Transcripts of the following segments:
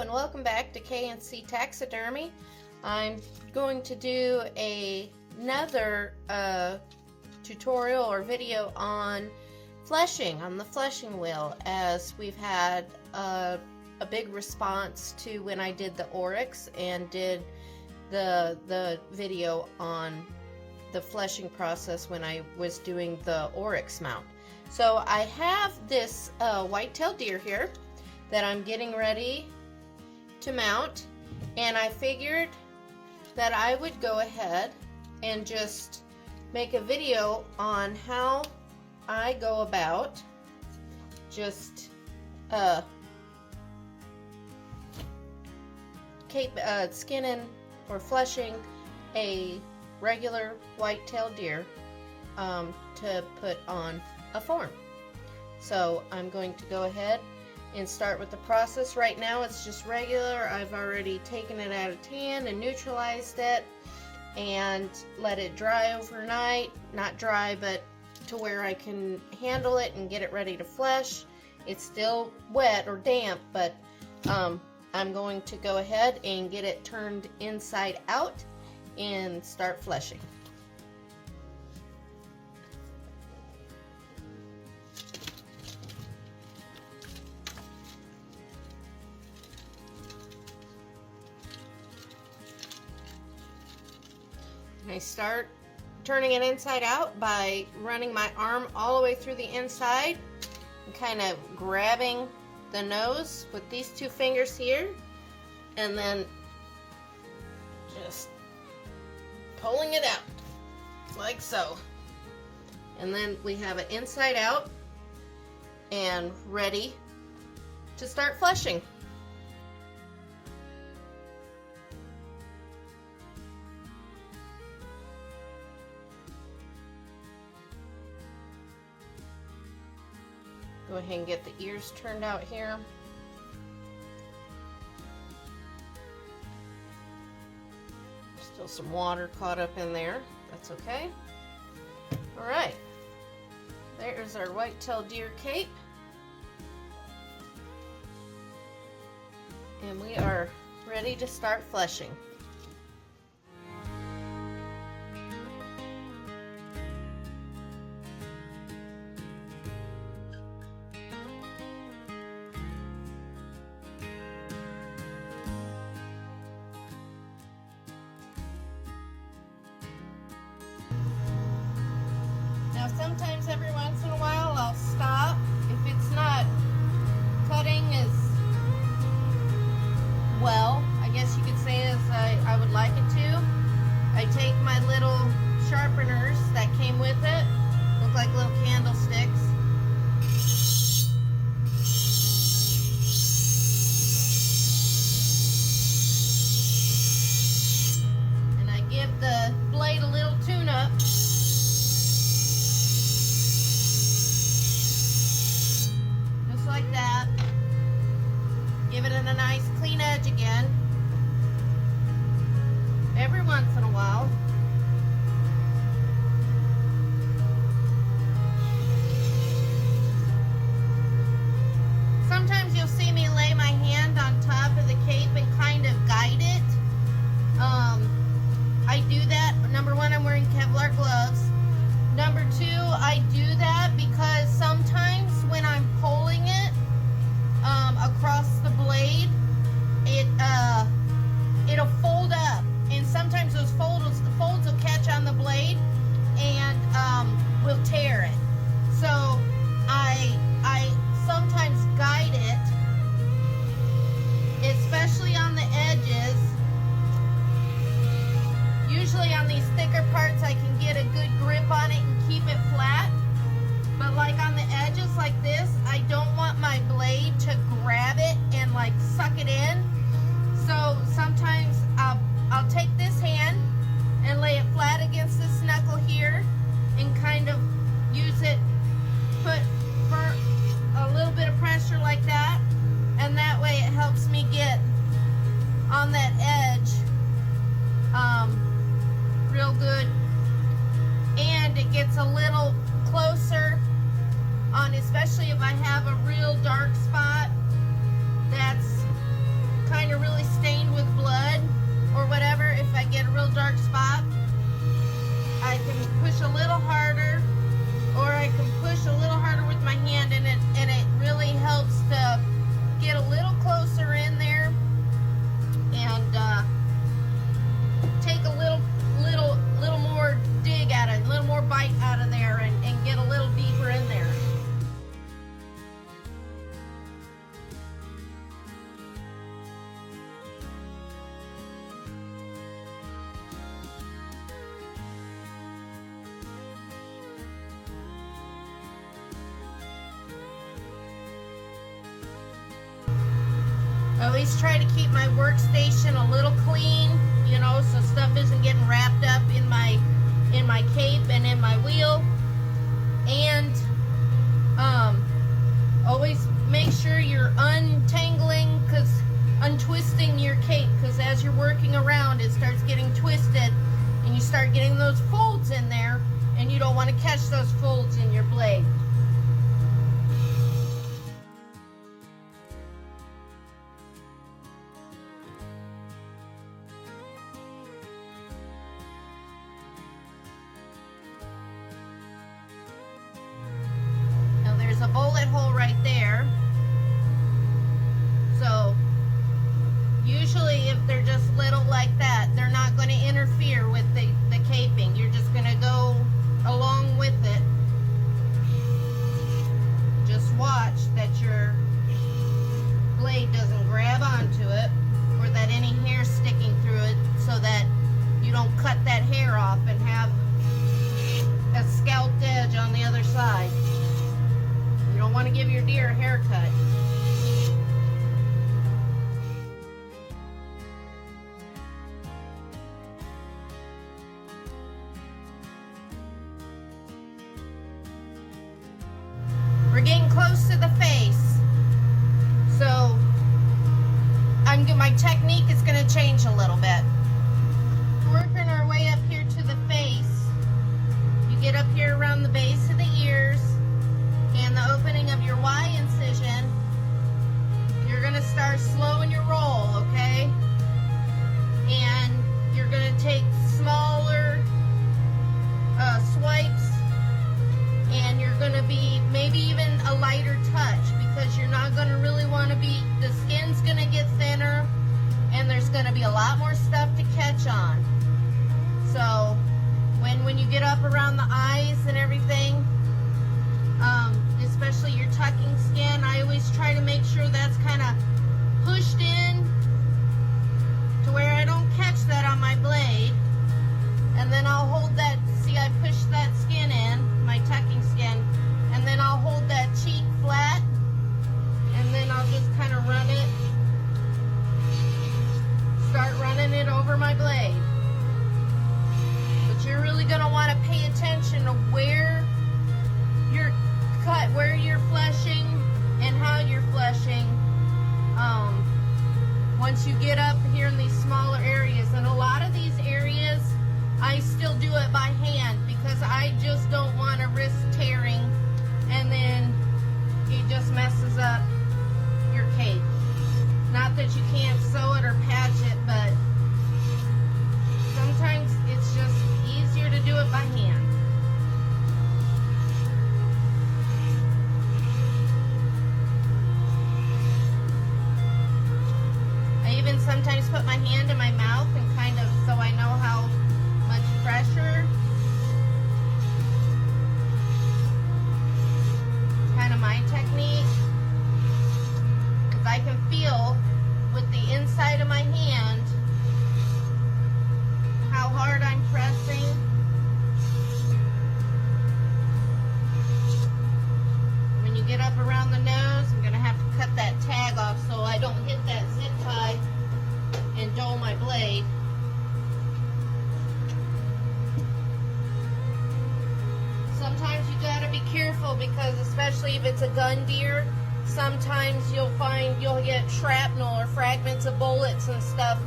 and welcome back to K&C Taxidermy. I'm going to do another tutorial or video on fleshing, on the fleshing wheel, as we've had a big response to when I did the oryx and did the video on the fleshing process when I was doing the oryx mount. So I have this white-tailed deer here that I'm getting ready to mount, and I figured that I would go ahead and just make a video on how I go about just skinning or fleshing a regular white-tailed deer to put on a form. So I'm going to go ahead and start with the process. Right now it's just regular. I've already taken it out of tan and neutralized it and let it dry overnight. Not dry, but to where I can handle it and get it ready to flesh. It's still wet or damp, but I'm going to go ahead and get it turned inside out and start fleshing. I start turning it inside out by running my arm all the way through the inside and kind of grabbing the nose with these two fingers here, and then just pulling it out like so. And then we have it inside out and ready to start fleshing. Go ahead and get the ears turned out here. Still some water caught up in there. That's okay. Alright. There's our white-tailed deer cape. And we are ready to start fleshing. Now sometimes every once in a while I'll stop if it's not cutting as well, I guess you could say, as I would like it to. I take my little sharpeners that came with it, look like little candlesticks. And I give the blade a little tune-up. Like that. Give it a nice clean edge again. Every once in a while. Sometimes you'll see me lay my hand on top of the cape and kind of guide it. I do that. Number one, I'm wearing Kevlar gloves. Number two, I do that because sometimes when I'm pulling it across the blade, it'll fold up, and sometimes those folds will catch on the blade and will tear it. So I sometimes guide it, especially on the edges. Usually on these thicker parts I can get a good grip on it and keep it flat. But like on the edges like this, I don't want my blade to grab it and like suck it in. So sometimes I'll take this hand and lay it flat against this knuckle here and kind of use it, put for a little bit of pressure like that, and that way it helps me get on that edge real good, and it gets a little closer on, especially if I have a real dark spot that's kind I always try to keep my workstation a little clean, you know, so stuff isn't getting wrapped up in my cape and in my wheel. And always make sure you're untwisting your cape, because as you're working around it starts getting twisted and you start getting those folds in there, and you don't want to catch those folds in your blade. Now there's a bullet hole right there. So usually if they're just little like that, they're not going to interfere with the caping. You're just going to go along with it. Just watch that your blade doesn't grab onto it, or that any hair sticking through it, so that you don't cut that hair off and have a scalped edge on the other side. You don't want to give your deer a haircut. We're getting close to the face, so my technique is going to change a little bit. Working our way up here to the face, you get up here around the base of the ears and the opening of your Y incision. You're going to start slowing your roll, okay? And you're going to take smaller swipes, and you're going to be maybe even a lighter touch, because you're not going to really want to be, the skin's going to get thinner and there's going to be a lot more stuff to catch on. So when you get up around the eyes and everything, especially your tucking skin, I always try to make sure that's kind of pushed in to where I don't catch that on my blade. And then I'll hold that, see, I push that skin in, my tucking skin, and then I'll hold that cheek flat, and then I'll just kind of run it, start running it over my blade. But you're really going to want to pay attention to where you're cut, where you're fleshing, and how you're fleshing. Once you get up here in these smaller areas, and a lot of these areas, I still do it by hand, because I just don't want to risk tearing, and then it just messes up your cape. Not that you can't sew it or patch it, but sometimes it's just easier to do it by hand. I even sometimes put my hand in my mouth and kind of, so I know how much pressure. Kind of my technique, because I can feel with the inside of my hand how hard I'm pressing. When you get up around the nose, I'm going to have to cut that tag off so I don't hit that zip tie and dull my blade. Sometimes you gotta be careful, because especially if it's a gun deer, sometimes you'll find you'll get shrapnel or fragments of bullets and stuff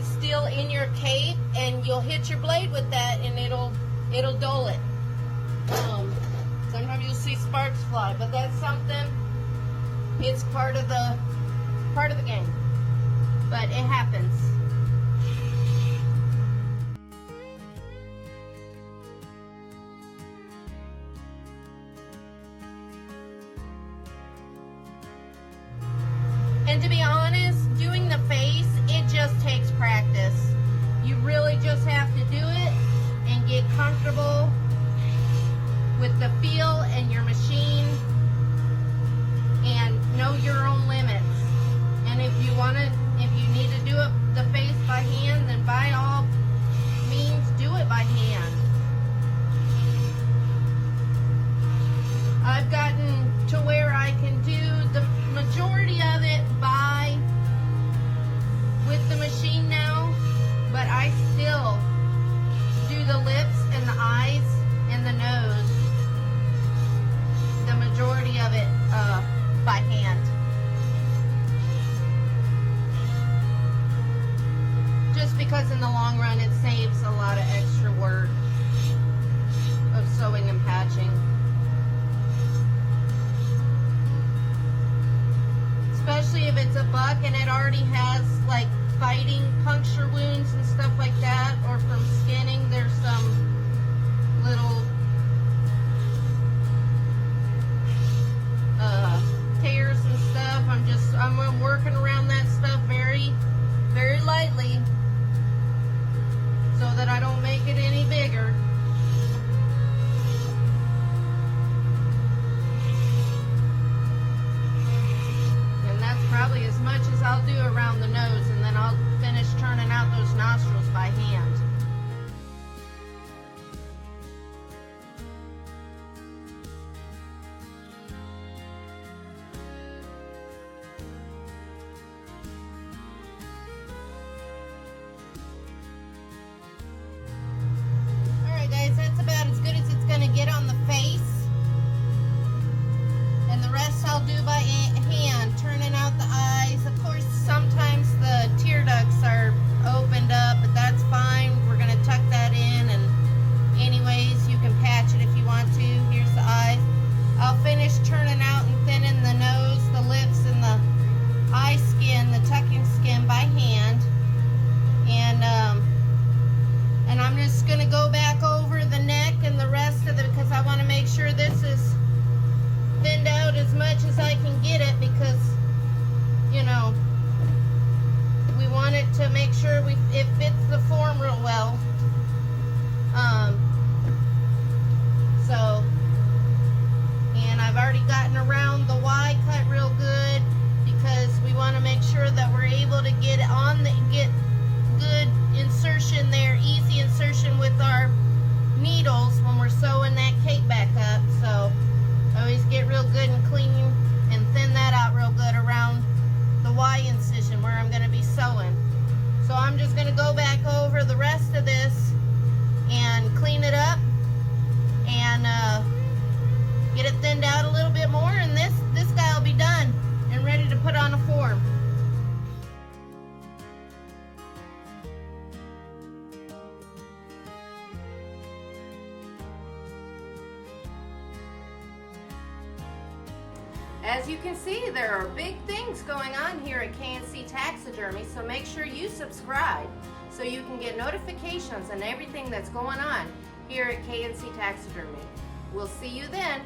still in your cape, and you'll hit your blade with that and it'll dull it. Sometimes you'll see sparks fly, but that's something, it's part of the game. But it happens. And to be honest, doing the face, it just takes practice. You really just have to do it and get comfortable with the feel and your machine, and know your own limits. And if you need to do it the face by hand, then by all means do it by hand. I've gotten to where I can do the majority of it by because in the long run it saves a lot of extra work of sewing and patching. Especially if it's a buck and it already has like biting puncture wounds and stuff like that, or from skinning, there's some little tears and stuff. I'm working around that stuff very, very lightly so that I don't make it any bigger. And that's probably as much as I'll do around the nose, and then I'll finish turning out those nostrils by hand. Get on the face, and the rest I'll do by hand, turning out the eyes. Of course, sometimes the tear ducts are opened up, but that's fine. We're going to tuck that in, and anyways, you can patch it if you want to. Here's the eyes. I'll finish turning out and thinning the nose, the lips, and the eye skin, the tucking skin by hand. And I'm just going to go back over the neck and the rest of it, because I want to make sure this is thinned out as much as I can get it, because, you know, we want it to make sure it fits the form real well. And I've already gotten around the Y cut real good, because we want to make sure that we're able to get good insertion there, easy insertion with our needles when we're sewing that cape back up. So always get real good and clean and thin that out real good around the Y incision where I'm going to be sewing. So I'm just going to go back over the rest of this and clean it up and get it thinned out a little bit more, and this guy will be done and ready to put on a form. As you can see, there are big things going on here at K&C Taxidermy, so make sure you subscribe so you can get notifications on everything that's going on here at K&C Taxidermy. We'll see you then.